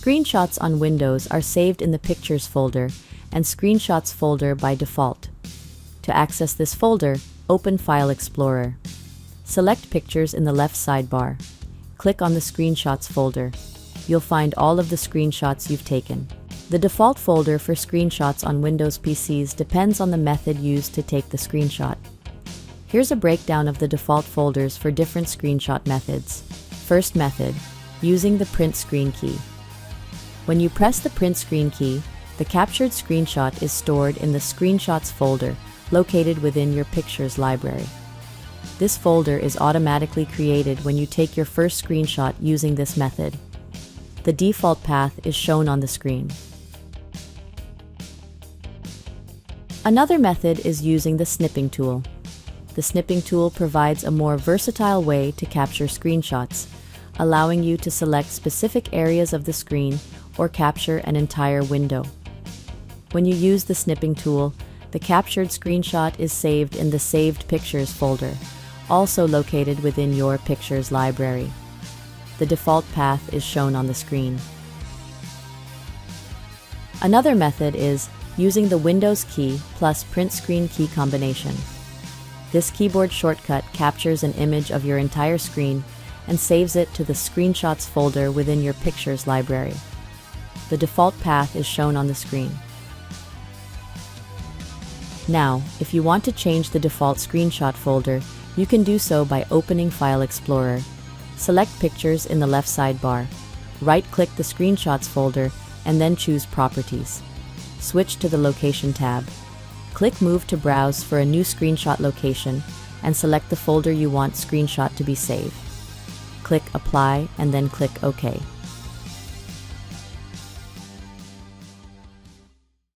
Screenshots on Windows are saved in the Pictures folder and Screenshots folder by default. To access this folder, open File Explorer. Select Pictures in the left sidebar. Click on the Screenshots folder. You'll find all of the screenshots you've taken. The default folder for screenshots on Windows PCs depends on the method used to take the screenshot. Here's a breakdown of the default folders for different screenshot methods. First method, using the print screen key. When you press the print screen key, the captured screenshot is stored in the Screenshots folder located within your Pictures library. This folder is automatically created when you take your first screenshot using this method. The default path is shown on the screen. Another method is using the Snipping Tool. The Snipping Tool provides a more versatile way to capture screenshots, allowing you to select specific areas of the screen or capture an entire window. When you use the Snipping Tool, the captured screenshot is saved in the Saved Pictures folder, also located within your Pictures library. The default path is shown on the screen. Another method is using the Windows key plus print screen key combination. This keyboard shortcut captures an image of your entire screen and saves it to the Screenshots folder within your Pictures library. The default path is shown on the screen. Now, if you want to change the default screenshot folder, you can do so by opening File Explorer. Select Pictures in the left sidebar. Right-click the Screenshots folder and then choose Properties. Switch to the Location tab. Click Move to browse for a new screenshot location and select the folder you want screenshot to be saved. Click Apply and then click OK.